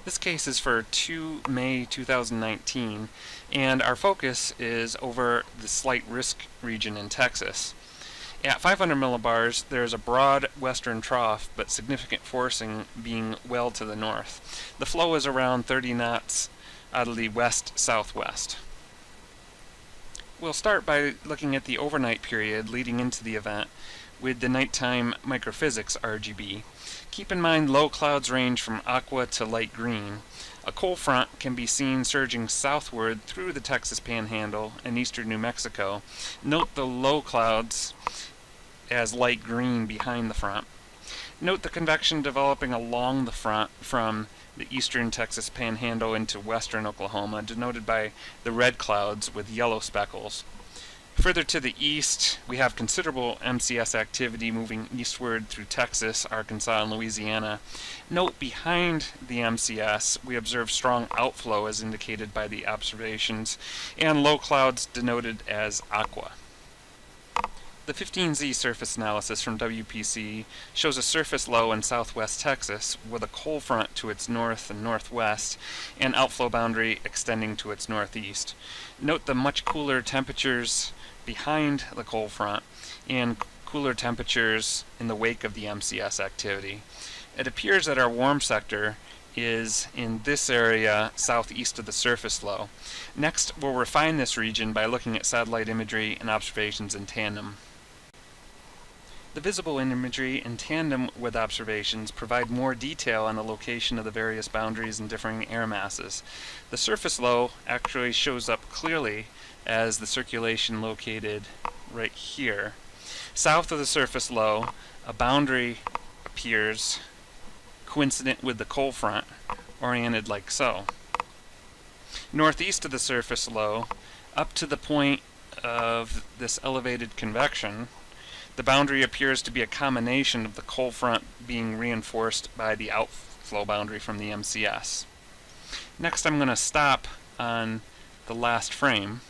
This case is for 2 May 2019, and our focus is over the slight risk region in Texas. At 500 millibars, there is a broad western trough, but significant forcing being well to the north. The flow is around 30 knots out of the west-southwest. We'll start by looking at the overnight period leading into the event with the nighttime microphysics RGB. Keep in mind low clouds range from aqua to light green. A cold front can be seen surging southward through the Texas Panhandle and eastern New Mexico. Note the low clouds as light green behind the front. Note the convection developing along the front from the eastern Texas Panhandle into western Oklahoma, denoted by the red clouds with yellow speckles. Further to the east, we have considerable MCS activity moving eastward through Texas, Arkansas, and Louisiana. Note behind the MCS, we observe strong outflow as indicated by the observations, and low clouds denoted as aqua. The 15Z surface analysis from WPC shows a surface low in southwest Texas with a cold front to its north and northwest and outflow boundary extending to its northeast. Note the much cooler temperatures behind the cold front and cooler temperatures in the wake of the MCS activity. It appears that our warm sector is in this area southeast of the surface low. Next, we'll refine this region by looking at satellite imagery and observations in tandem. The visible imagery in tandem with observations provide more detail on the location of the various boundaries and differing air masses. The surface low actually shows up clearly as the circulation located right here. South of the surface low, a boundary appears coincident with the cold front, oriented like so. Northeast of the surface low, up to the point of this elevated convection, the boundary appears to be a combination of the cold front being reinforced by the outflow boundary from the MCS. Next, I'm going to stop on the last frame.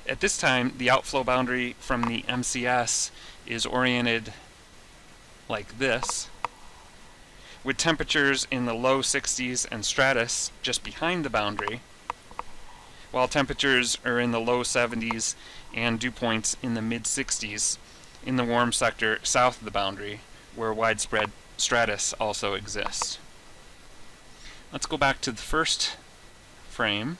At this time, the outflow boundary from the MCS is oriented like this, with temperatures in the low 60s and stratus just behind the boundary, while temperatures are in the low 70s and dew points in the mid 60s in the warm sector south of the boundary, where widespread stratus also exists. Let's go back to the first frame.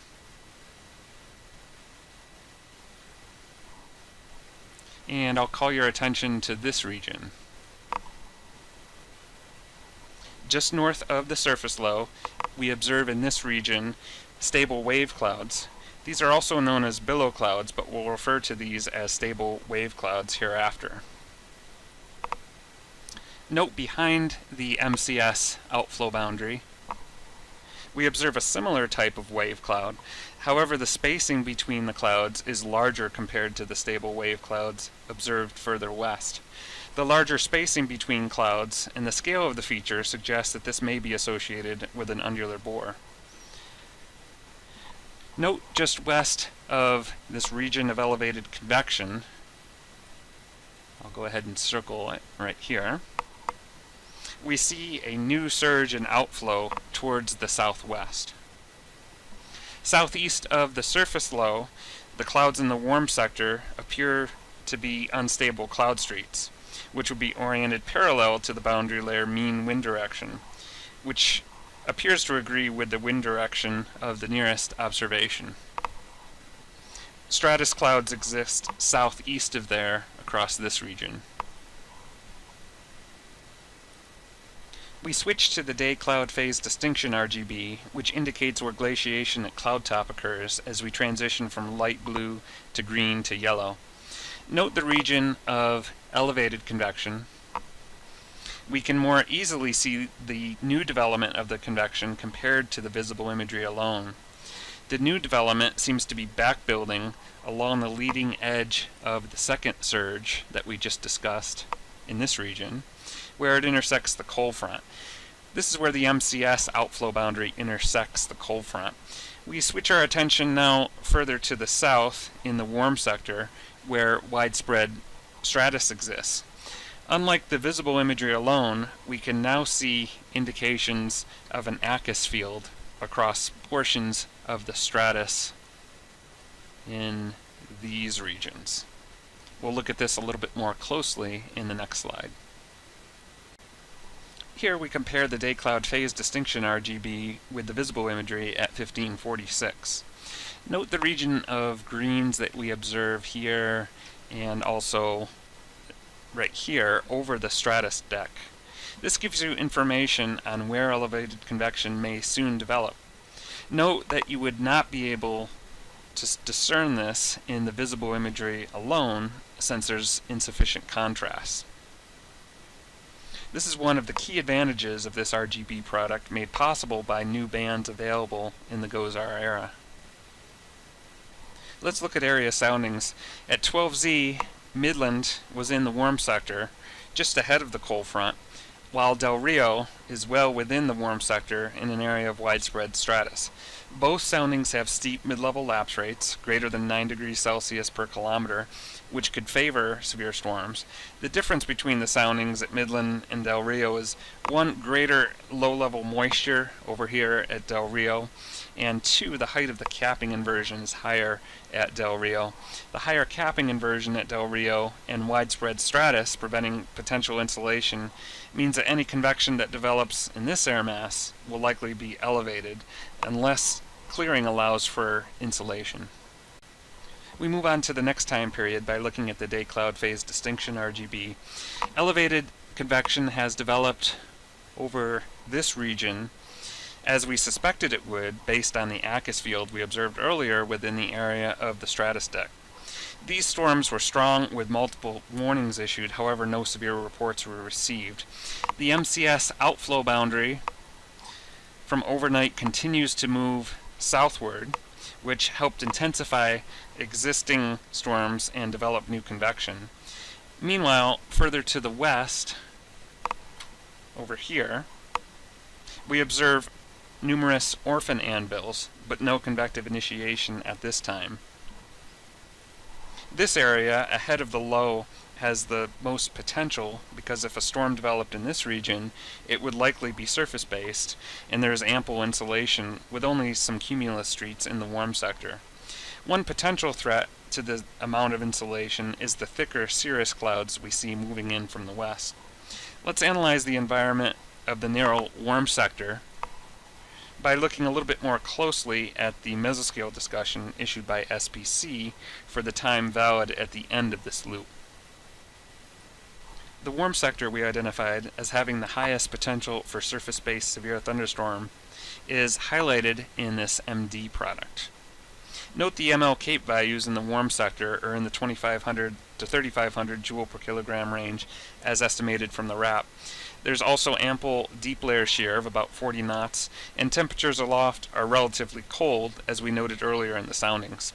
And I'll call your attention to this region. Just north of the surface low, we observe in this region stable wave clouds. These are also known as billow clouds, but we'll refer to these as stable wave clouds hereafter. Note behind the MCS outflow boundary, we observe a similar type of wave cloud. However, the spacing between the clouds is larger compared to the stable wave clouds observed further west. The larger spacing between clouds and the scale of the feature suggests that this may be associated with an undular bore. Note just west of this region of elevated convection, I'll go ahead and circle it right here, we see a new surge in outflow towards the southwest. Southeast of the surface low, the clouds in the warm sector appear to be unstable cloud streets, which would be oriented parallel to the boundary layer mean wind direction, which appears to agree with the wind direction of the nearest observation. Stratus clouds exist southeast of there across this region. We switch to the DeCloud Phase distinction RGB, which indicates where glaciation at cloud top occurs as we transition from light blue to green to yellow. Note the region of elevated convection. We can more easily see the new development of the convection compared to the visible imagery alone. The new development seems to be backbuilding along the leading edge of the second surge that we just discussed in this region, where it intersects the cold front. This is where the MCS outflow boundary intersects the cold front. We switch our attention now further to the south in the warm sector, where widespread stratus exists. Unlike the visible imagery alone, we can now see indications of an ACUS field across portions of the stratus in these regions. We'll look at this a little bit more closely in the next slide. Here we compare the DeCloud Phase distinction RGB with the visible imagery at 1546. Note the region of greens that we observe here and also right here over the stratus deck. This gives you information on where elevated convection may soon develop. Note that you would not be able to discern this in the visible imagery alone since there's insufficient contrast. This is one of the key advantages of this RGB product made possible by new bands available in the GOES-R era. Let's look at area soundings. At 12Z, Midland was in the warm sector, just ahead of the cold front, while Del Rio is well within the warm sector in an area of widespread stratus. Both soundings have steep mid-level lapse rates, greater than 9 degrees Celsius per kilometer, which could favor severe storms. The difference between the soundings at Midland and Del Rio is one, greater low-level moisture over here at Del Rio, and two, the height of the capping inversion is higher at Del Rio. The higher capping inversion at Del Rio and widespread stratus preventing potential insolation means that any convection that develops in this air mass will likely be elevated unless clearing allows for insolation. We move on to the next time period by looking at the DeCloud Phase distinction RGB. Elevated convection has developed over this region as we suspected it would based on the ACUS field we observed earlier within the area of the stratus deck. These storms were strong with multiple warnings issued, however no severe reports were received. The MCS outflow boundary from overnight continues to move southward, which helped intensify existing storms and develop new convection. Meanwhile, further to the west, over here, we observe numerous orphan anvils, but no convective initiation at this time. This area, ahead of the low, has the most potential because if a storm developed in this region, it would likely be surface-based, and there is ample insulation with only some cumulus streets in the warm sector. One potential threat to the amount of insulation is the thicker cirrus clouds we see moving in from the west. Let's analyze the environment of the narrow warm sector by looking a little bit more closely at the mesoscale discussion issued by SPC for the time valid at the end of this loop. The warm sector we identified as having the highest potential for surface-based severe thunderstorm is highlighted in this MD product. Note the ML Cape values in the warm sector are in the 2500 to 3500 joule per kilogram range as estimated from the RAP. There's also ample deep layer shear of about 40 knots, and temperatures aloft are relatively cold, as we noted earlier in the soundings.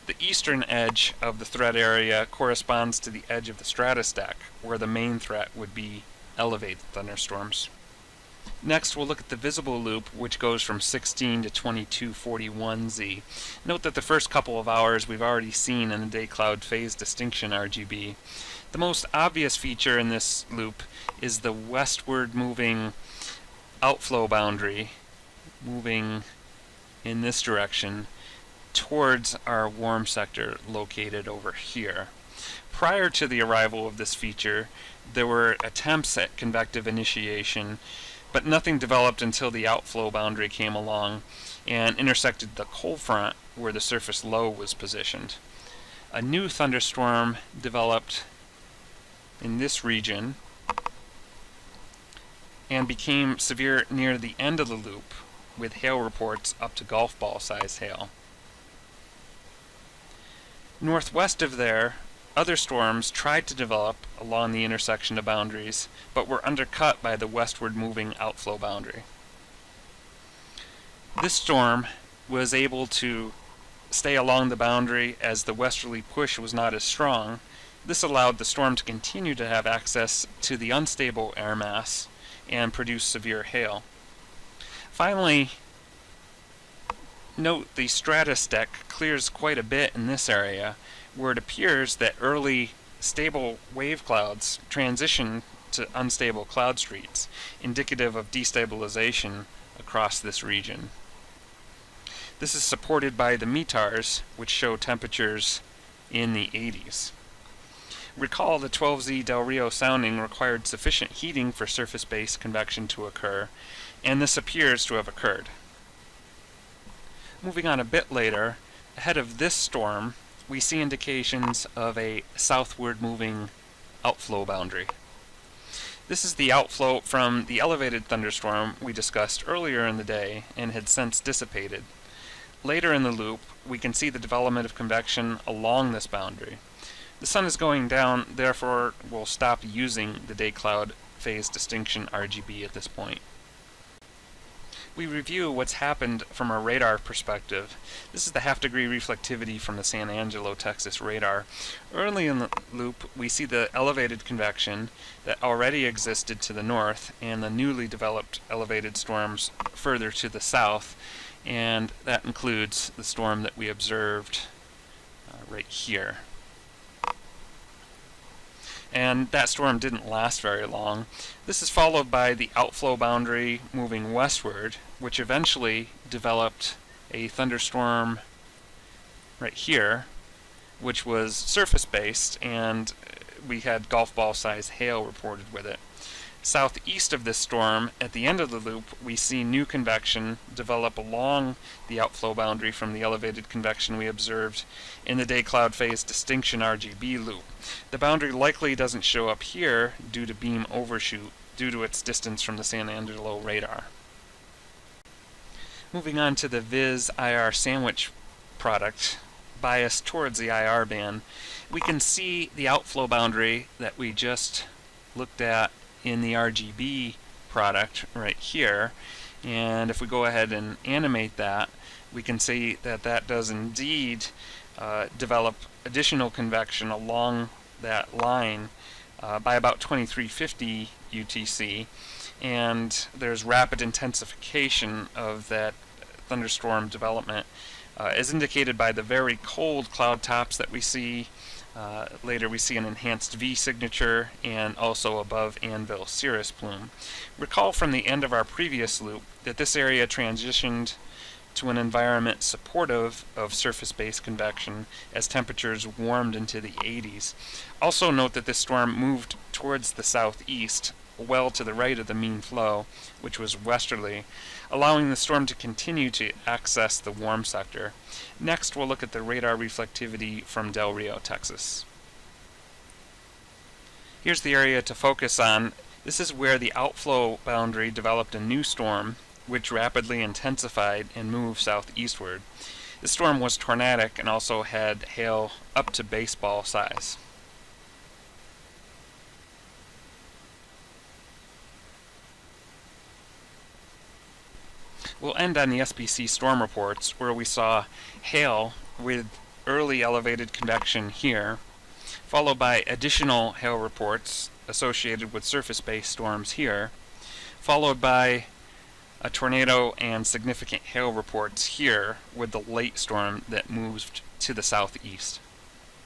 The eastern edge of the threat area corresponds to the edge of the stratus deck, where the main threat would be elevated thunderstorms. Next, we'll look at the visible loop, which goes from 16 to 2241Z. Note that the first couple of hours we've already seen in the DeCloud Phase distinction RGB. The most obvious feature in this loop is the westward moving outflow boundary, moving in this direction towards our warm sector located over here. Prior to the arrival of this feature, there were attempts at convective initiation, but nothing developed until the outflow boundary came along and intersected the cold front where the surface low was positioned. A new thunderstorm developed in this region and became severe near the end of the loop with hail reports up to golf ball size hail. Northwest of there, other storms tried to develop along the intersection of boundaries, but were undercut by the westward moving outflow boundary. This storm was able to stay along the boundary as the westerly push was not as strong. This allowed the storm to continue to have access to the unstable air mass and produce severe hail. Finally, note the stratus deck clears quite a bit in this area, where it appears that early stable wave clouds transition to unstable cloud streets, indicative of destabilization across this region. This is supported by the METARs, which show temperatures in the 80s. Recall the 12Z Del Rio sounding required sufficient heating for surface-based convection to occur, and this appears to have occurred. Moving on a bit later, ahead of this storm, we see indications of a southward moving outflow boundary. This is the outflow from the elevated thunderstorm we discussed earlier in the day and had since dissipated. Later in the loop, we can see the development of convection along this boundary. The sun is going down, therefore we'll stop using the DeCloud Phase distinction RGB at this point. We review what's happened from a radar perspective. This is the half-degree reflectivity from the San Angelo, Texas radar. Early in the loop, we see the elevated convection that already existed to the north and the newly developed elevated storms further to the south, and that includes the storm that we observed right here. And that storm didn't last very long. This is followed by the outflow boundary moving westward, which eventually developed a thunderstorm right here, which was surface-based, and we had golf ball size hail reported with it. Southeast of this storm, at the end of the loop, we see new convection develop along the outflow boundary from the elevated convection we observed in the DeCloud Phase distinction RGB loop. The boundary likely doesn't show up here due to beam overshoot, due to its distance from the San Angelo radar. Moving on to the VIS IR sandwich product, biased towards the IR band, we can see the outflow boundary that we just looked at in the RGB product right here, and if we go ahead and animate that, we can see that that does indeed develop additional convection along that line by about 2350 UTC, and there's rapid intensification of that thunderstorm development as indicated by the very cold cloud tops that we see. Later we see an enhanced V signature and also above anvil cirrus plume. Recall from the end of our previous loop that this area transitioned to an environment supportive of surface-based convection as temperatures warmed into the 80s. Also note that this storm moved towards the southeast, well to the right of the mean flow, which was westerly, allowing the storm to continue to access the warm sector. Next, we'll look at the radar reflectivity from Del Rio, Texas. Here's the area to focus on. This is where the outflow boundary developed a new storm, which rapidly intensified and moved southeastward. The storm was tornadic and also had hail up to baseball size. We'll end on the SPC storm reports, where we saw hail with early elevated convection here, followed by additional hail reports associated with surface-based storms here, followed by a tornado and significant hail reports here with the late storm that moved to the southeast.